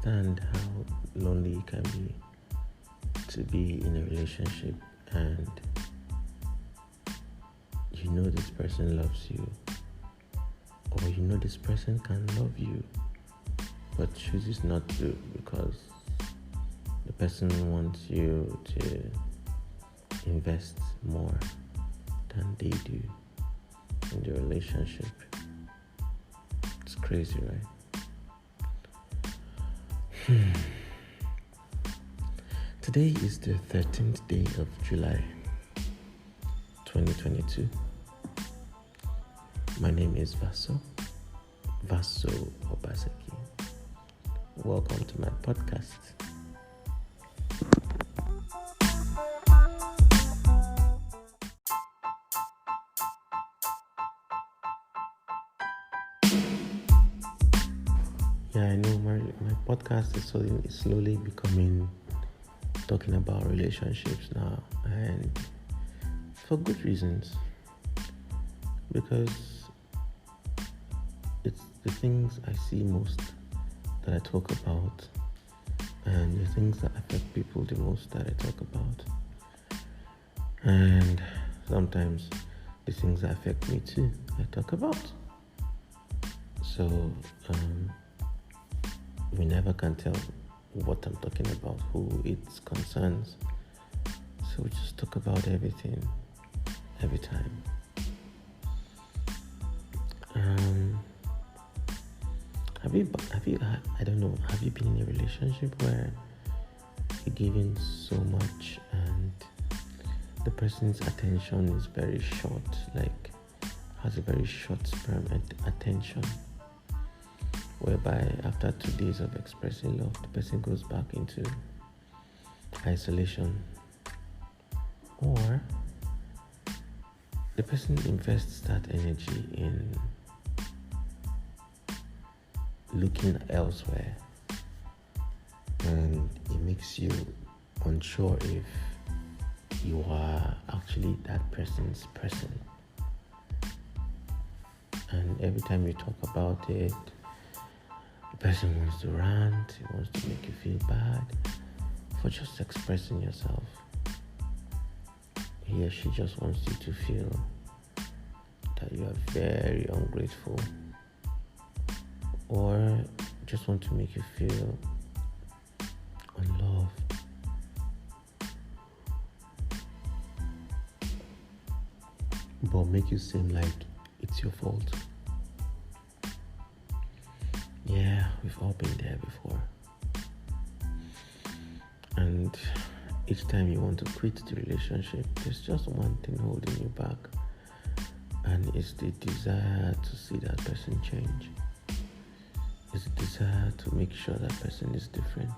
understand how lonely it can be to be in a relationship and you know this person loves you, or you know this person can love you but chooses not to because the person wants you to invest more than they do in the relationship. It's crazy, right? Today is the 13th day of July 2022. My name is Vaso Obaseki. Welcome to my podcast. Yeah, I know my podcast is slowly becoming talking about relationships now, and for good reasons, because it's the things I see most that I talk about, and the things that affect people the most that I talk about, and sometimes the things that affect me too I talk about. So we never can tell what I'm talking about, who it concerns. So we just talk about everything, every time. Have you been in a relationship where you're giving so much and the person's attention is very short, like has a very short span attention, whereby after 2 days of expressing love, the person goes back into isolation, or the person invests that energy in looking elsewhere, and it makes you unsure if you are actually that person's person. And every time you talk about it, the person wants to rant, he wants to make you feel bad for just expressing yourself. He or she just wants you to feel that you are very ungrateful, or just want to make you feel unloved. But make you seem like it's your fault. Yeah, we've all been there before. And each time you want to quit the relationship, there's just one thing holding you back, and it's the desire to see that person change. It's the desire to make sure that person is different,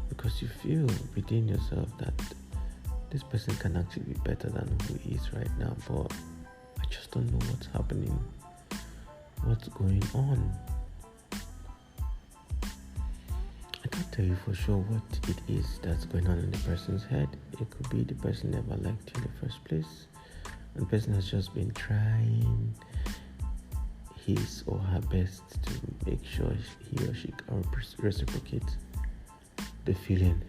because you feel within yourself that this person can actually be better than who he is right now, but I just don't know what's happening, what's going on. I can't tell you for sure what it is that's going on in the person's head. It could be the person never liked you in the first place, and the person has just been trying his or her best to make sure he or she can reciprocate the feeling.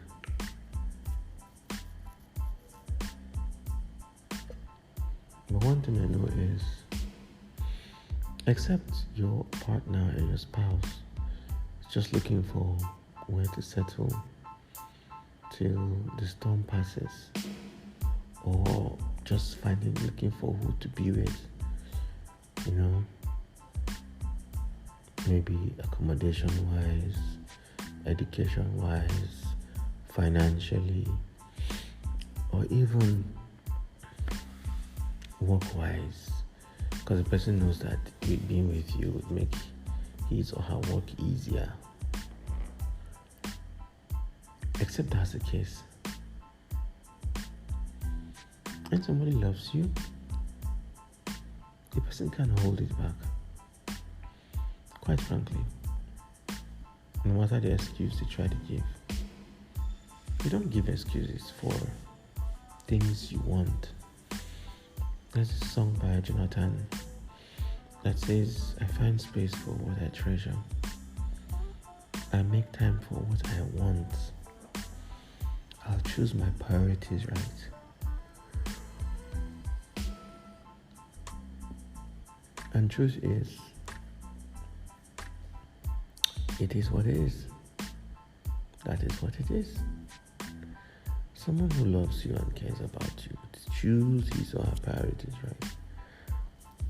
But one thing I know is, except your partner and your spouse is just looking for where to settle till the storm passes, or just looking for who to be with, maybe accommodation wise, education wise, financially, or even work wise, because the person knows that being with you would make his or her work easier. Except that's the case. When somebody loves you, the person can't hold it back. Quite frankly, no matter the excuse they try to give, you don't give excuses for things you want. There's a song by Jonathan that says, I find space for what I treasure. I make time for what I want. I'll choose my priorities right. And truth is, it is what it is. That is what it is. Someone who loves you and cares about you would choose his or her priorities right.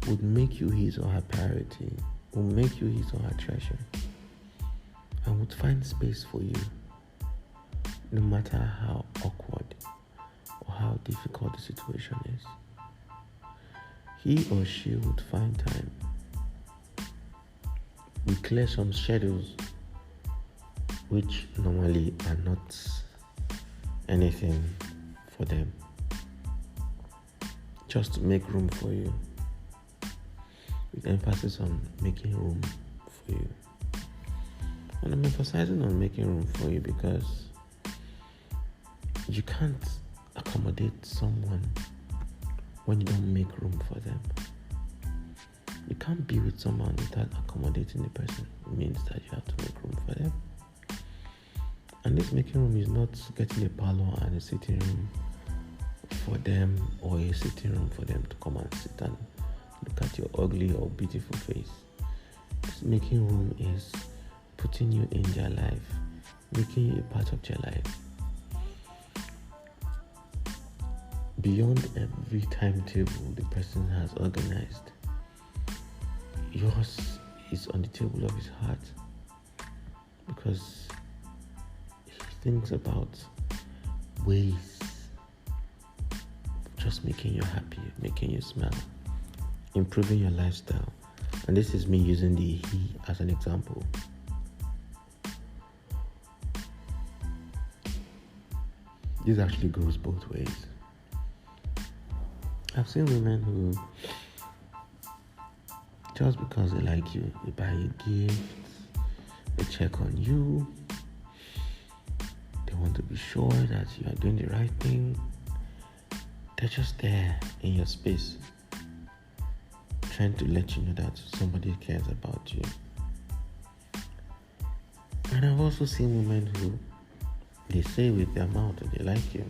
Would make you his or her priority. Would make you his or her treasure. And would find space for you, no matter how awkward or how difficult the situation is. He or she would find time. We clear some schedules which normally are not anything for them, just to make room for you, with emphasis on making room for you. And I'm emphasizing on making room for you because you can't accommodate someone when you don't make room for them. You can't be with someone without accommodating the person. It means that you have to make room for them. And this making room is not getting a parlor and a sitting room for them, or a sitting room for them to come and sit and look at your ugly or beautiful face. This making room is putting you in their life, making you a part of their life. Beyond every timetable the person has organized, yours is on the table of his heart, because he thinks about ways of just making you happy, making you smile, improving your lifestyle. And this is me using the he as an example. This actually goes both ways. I've seen women who, just because they like you, they buy you gifts, they check on you, they want to be sure that you are doing the right thing. They're just there in your space, trying to let you know that somebody cares about you. And I've also seen women who, they say with their mouth that they like you,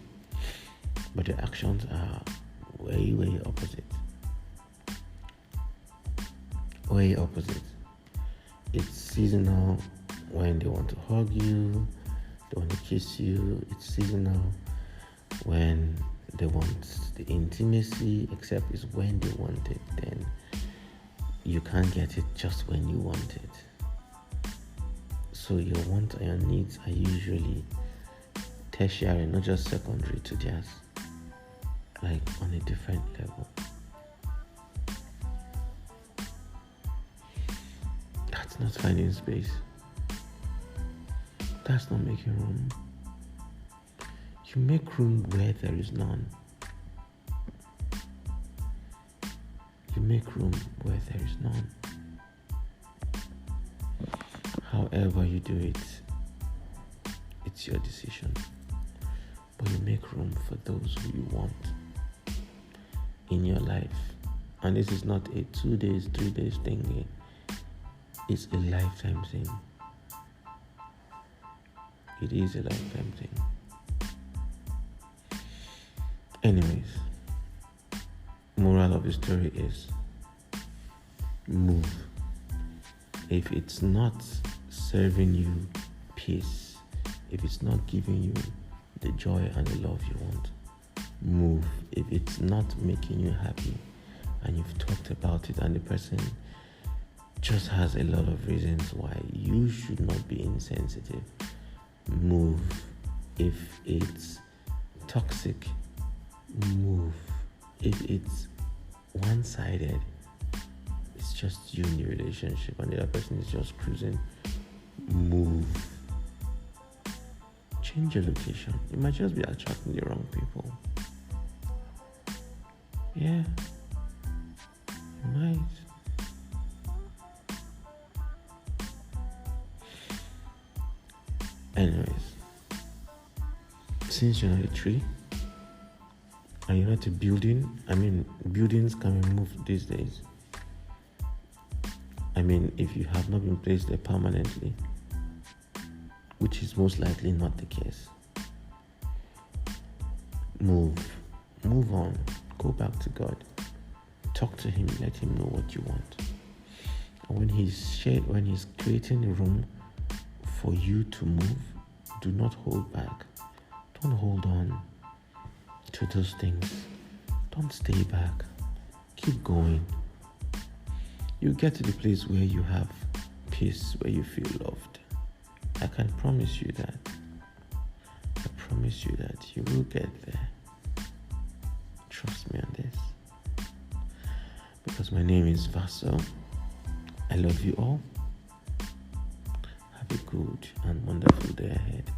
but their actions are way opposite. Way opposite. It's seasonal when they want to hug you, they want to kiss you. It's seasonal when they want the intimacy, except it's when they want it. Then you can't get it just when you want it. So your wants and your needs are usually tertiary, not just secondary to theirs, like on a different level. That's not finding space. That's not making room. You make room where there is none. You make room where there is none. However you do it, it's your decision. But you make room for those who you want in your life. And this is not a 2 days, 3 days thing. It's a lifetime thing. It is a lifetime thing. Anyways, moral of the story is move. If it's not serving you peace, if it's not giving you the joy and the love you want, move. If it's not making you happy and you've talked about it and the person just has a lot of reasons why you should not be insensitive, move. If it's toxic, move. If it's one-sided, it's just you in the relationship and the other person is just cruising, move. Change your location. You might just be attracting the wrong people. Yeah, you might. Anyways, since you're not a tree and you're not a building, buildings can be moved these days. If you have not been placed there permanently, which is most likely not the case. Move on, go back to God, talk to Him, let Him know what you want. And when He's creating a room for you to move, do not hold back. Don't hold on to those things. Don't stay back. Keep going. You get to the place where you have peace, where you feel loved. I can promise you that. I promise you that you will get there. Trust me on this. Because my name is Vaso. I love you all. Have a good and wonderful day ahead.